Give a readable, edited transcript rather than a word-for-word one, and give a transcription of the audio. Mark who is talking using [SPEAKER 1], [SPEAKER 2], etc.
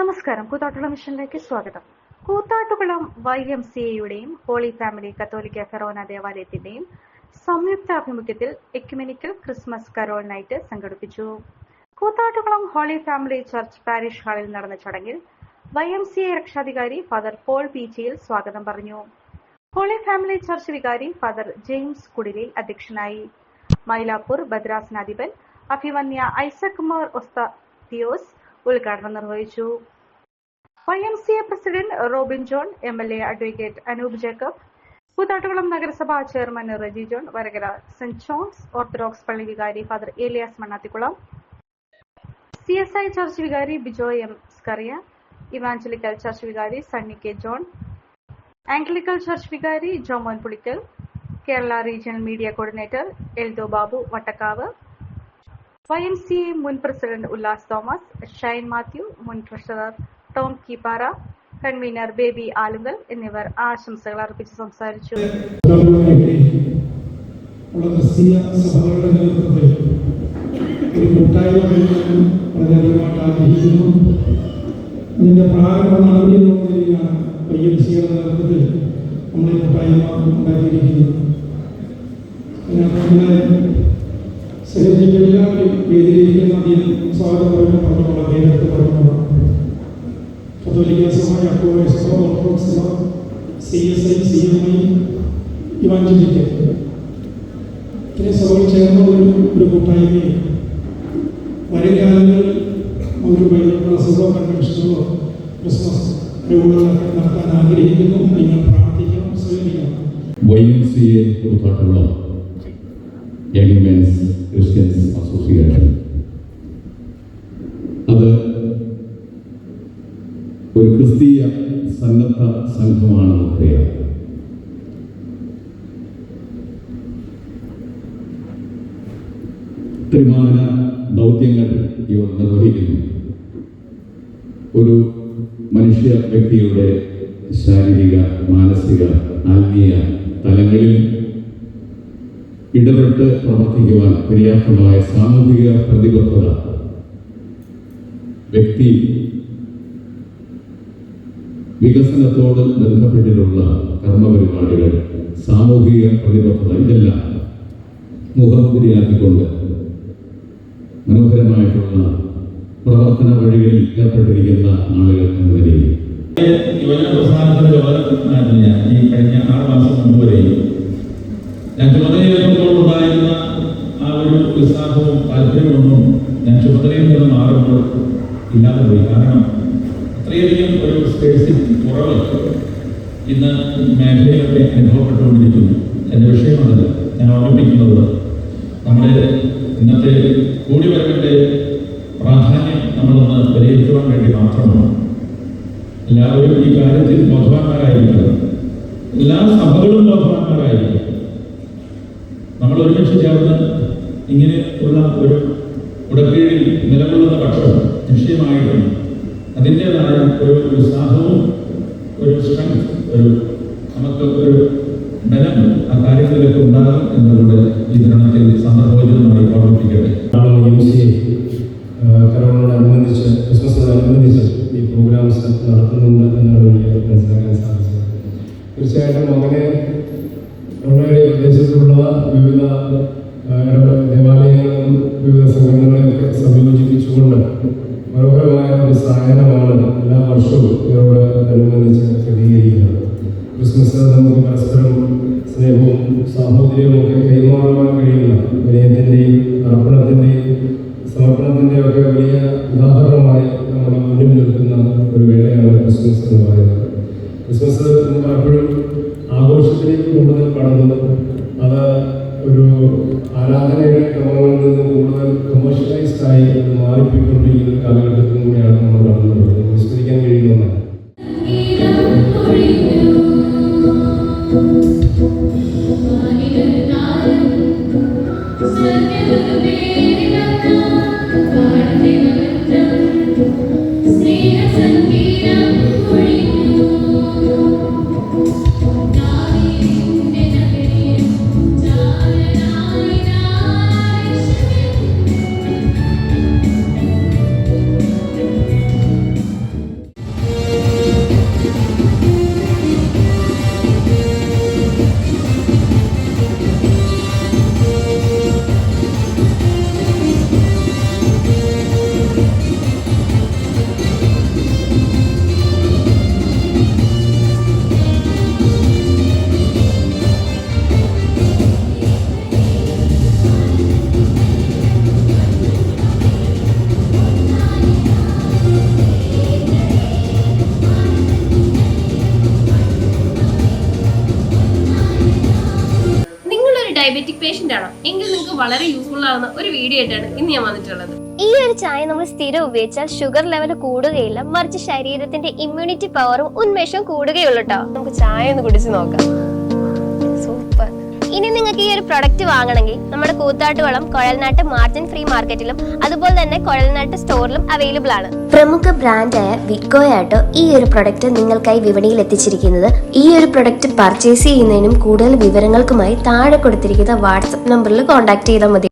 [SPEAKER 1] നമസ്കാരം. കൂത്താട്ടുകുളം മിഷനിലേക്ക് സ്വാഗതം. Koothattukulam YMCAയുടെയും holy family കത്തോലിക്ക ഫെറോന ദേവാലയത്തിന്റെയും സംയുക്താഭിമുഖ്യത്തിൽ എക്യുമെനിക്കൽ ക്രിസ്മസ് കരോൾ നൈറ്റ് സംഘടിപ്പിച്ചു. Koothattukulam holy family church parish ഹാളിൽ നടന്ന ചടങ്ങിൽ YMCA രക്ഷാധികാരി ഫാദർ പോൾ പീച്ചിയിൽ സ്വാഗതം പറഞ്ഞു. ഹോളി ഫാമിലി ചർച്ച് വികാരി ഫാദർ ജെയിംസ് കുടിലിൽ അധ്യക്ഷനായി. മൈലാപ്പൂർ ഭദ്രാസനാധിപൻ അഭിമന്യ ഐസക് മാർ ഒസ്താത്തിയോസ് ഉദ്ഘാടനം നിർവഹിച്ചു. YMCA president Robin John, MLA advocate Anoop Jacob, Koothattukulam നഗരസഭാ chairman Reji John, Varakara saint John's orthodox പള്ളി വികാരി father Elias Mannathikulam, CSI church വികാരി Bijo M Skaria, evangelical church വികാരി Sunny K John, Anglican church വികാരി Jomon Pulickal, Kerala regional media coordinator Eldho Babu Vattakkavu, YMCA മുൻ പ്രസിഡന്റ് ഉല്ലാസ് തോമസ്, ഷൈൻ മാത്യു, മുൻ ട്രഷറർ ടോം കീപ്പാറ, കൺവീനർ ബേബി ആലുങ്കൽ എന്നിവർ ആശംസകൾ അർപ്പിച്ച് സംസാരിച്ചു.
[SPEAKER 2] എല്ലാവരും വേദിയിലിരിക്കുന്ന അധികം സ്വാഗതം പറഞ്ഞുള്ള നേരത്തെ പറഞ്ഞുള്ള കത്തോലിക്ക സഭ, യാക്കോബായ സഭ, ഓർത്തഡോക്സ് സഭ, CSI, CMI, ഇവാഞ്ചലിക്കൽ ഇത്രയും സഭകൾ ചേർന്നുള്ള ഒരു കൂട്ടായ്മയും വരും കാലങ്ങളിൽ ഒരു ബൈബിൾ ക്ലാസ്സുകളോ കൺവെൻഷനുകളോ ക്രിസ്മസ് പരിപാടികളൊക്കെ നടത്താൻ ആഗ്രഹിക്കുന്നു. നിങ്ങൾ പ്രാർത്ഥിക്കണം, സ്വീകരിക്കണം.
[SPEAKER 3] YMCA Koothattukulam young men's Christians association അത് ഒരു ക്രിസ്തീയ സന്നദ്ധ സംഘമാണെന്ന് പറയാം. ത്രിമാന ദൗത്യങ്ങൾ ഇവർ നിർവഹിക്കുന്നു. ഒരു മനുഷ്യ വ്യക്തിയുടെ ശാരീരിക, മാനസിക, ആത്മീയ തലങ്ങളിൽ ഇടപെട്ട് പ്രവർത്തിക്കുവാൻ പര്യാപ്തമായ സാമൂഹിക പ്രതിബദ്ധത, വ്യക്തി വികസനത്തോട് ബന്ധപ്പെട്ടിട്ടുള്ള കർമ്മപരിപാടികൾ, സാമൂഹിക പ്രതിബദ്ധത, ഇതെല്ലാം മുഖമുദ്രയാക്കിക്കൊണ്ട് മനോഹരമായിട്ടുള്ള പ്രവർത്തന വഴികളിൽ ഏർപ്പെട്ടിരിക്കുന്ന ആളുകൾ എന്ന നിലയിൽ
[SPEAKER 4] ഈ കഴിഞ്ഞ 6 മാസം മുമ്പ് വരെയും ഞാൻ ചുമതലയേൽക്കുമ്പോൾ ഉണ്ടായിരുന്ന ആ ഒരു ഉത്സാഹവും താല്പര്യമൊന്നും ഞാൻ ചുമതലയിൽ നിന്ന് മാറുമ്പോൾ ഇല്ലാതെ പോയി. കാരണം അത്രയധികം ഒരു സ്പേസിൽ കുറവ് ഇന്ന് മേഖലയിലൊക്കെ അനുഭവപ്പെട്ടുകൊണ്ടിരിക്കുന്നു. എൻ്റെ വിഷയമല്ല ഞാൻ ഓർമ്മിപ്പിക്കുന്നത്, നമ്മുടെ ഇന്നത്തെ കൂടിവരവിൻ്റെ പ്രാധാന്യം നമ്മളൊന്ന് വിലയിരുത്തുവാൻ വേണ്ടി മാത്രമാണ്. എല്ലാവരും ഈ കാര്യത്തിൽ ബോധവാന്മാരായിരിക്കണം. എല്ലാ സഭകളും ബോധവാന്മാരായിരിക്കണം. നമ്മൾ ഒരുമിച്ച് ചേർന്ന് ഇങ്ങനെ ഉള്ള ഒരു ഉടക്കീഴിൽ നിലകൊള്ളുന്ന പക്ഷം നിശ്ചയമായിട്ടും അതിൻ്റെതായ ഒരു ഉത്സാഹവും ഒരു സ്ട്രെങ്ത്, നമുക്ക് ഒരു ബലം ആ കാര്യങ്ങളിലൊക്കെ ഉണ്ടാകും എന്നുള്ളത് ഈ തരണത്തിൽ സന്ദർഭോചിതമായി ഓർമ്മിപ്പിക്കട്ടെ.
[SPEAKER 2] കരോണയോടനുബന്ധിച്ച്, ക്രിസ്മസിനോടനുബന്ധിച്ച് ഈ പ്രോഗ്രാംസ് നടത്തുന്നുണ്ട് എന്നാണ് എനിക്ക് മനസ്സിലാക്കാൻ സാധിച്ചത്. തീർച്ചയായിട്ടും അങ്ങനെ നമ്മുടെ പ്രദേശത്തുള്ള വിവിധ ദേവാലയങ്ങളും വിവിധ സംഘടനകളെയൊക്കെ സംയോജിപ്പിച്ചുകൊണ്ട് മനോഹരമായ ഒരു സായനമാണ് എല്ലാ വർഷവും ഇതിനോട് അനുബന്ധിച്ച് ക്രമീകരിക്കുന്നത്. ക്രിസ്മസ് നമുക്ക് പരസ്പരം സ്നേഹവും സാഹോദര്യവും ഒക്കെ കൈമാറുവാൻ കഴിയുന്ന വിനയത്തിൻ്റെയും അർപ്പണത്തിൻ്റെയും സമർപ്പണത്തിൻ്റെയും ഒക്കെ വലിയ ഉദാഹരണമായി നമ്മുടെ മുന്നിൽ നിൽക്കുന്ന ഒരു വേളയാണ് ക്രിസ്മസ് എന്ന് പറയുന്നത്. ക്രിസ്മസ് എന്ന് പലപ്പോഴും ആഘോഷത്തിലേക്ക് കൂടുതൽ കടന്നു, അത് ഒരു ആരാധനയുടെ ക്രമങ്ങളിൽ നിന്ന് കൂടുതൽ കമേഴ്ഷ്യലൈസ്ഡ് ആയി അത് മാറിപ്പോയിക്കൊണ്ടിരിക്കുന്ന ഒരു കാലഘട്ടത്തിലും കൂടിയാണ് നമ്മൾ കടന്നത്. വിസ്മരിക്കാൻ കഴിയുന്നതാണ്.
[SPEAKER 5] ഡയബറ്റിക് പേഷ്യന്റ് ആണോ എങ്കിൽ നിങ്ങൾക്ക് വളരെ യൂസ്ഫുൾ ആവുന്ന ഒരു വീഡിയോ ആയിട്ടാണ് ഇന്ന് ഞാൻ വന്നിട്ടുള്ളത്.
[SPEAKER 6] ഈ ഒരു ചായ നമ്മൾ സ്ഥിരം ഉപയോഗിച്ചാൽ ഷുഗർ ലെവൽ കൂടുകയില്ല, മറിച്ച് ശരീരത്തിന്റെ ഇമ്മ്യൂണിറ്റി പവറും ഉന്മേഷവും കൂടുകയുള്ളൂ കേട്ടോ. നമുക്ക് ചായ ഒന്ന് കുടിച്ച് നോക്കാം. സൂപ്പർ. ഇനി നിങ്ങൾക്ക് ഈ ഒരു പ്രൊഡക്റ്റ് വാങ്ങണമെങ്കിൽ നമ്മുടെ കൂത്താട്ടുകുളം കുഴൽനാട്ട് മാർജിൻ ഫ്രീ മാർക്കറ്റിലും അതുപോലെ തന്നെ കുഴൽനാട്ട് സ്റ്റോറിലും അവൈലബിൾ ആണ്. പ്രമുഖ ബ്രാൻഡായ വിക്കോയാട്ടോ ഈ ഒരു പ്രൊഡക്റ്റ് നിങ്ങൾക്കായി വിപണിയിൽ എത്തിച്ചിരിക്കുന്നത്. ഈ ഒരു പ്രൊഡക്റ്റ് പർച്ചേസ് ചെയ്യുന്നതിനും കൂടുതൽ വിവരങ്ങൾക്കുമായി താഴെ കൊടുത്തിരിക്കുന്ന വാട്സ്ആപ്പ് നമ്പറിൽ കോൺടാക്ട് ചെയ്താൽ മതി.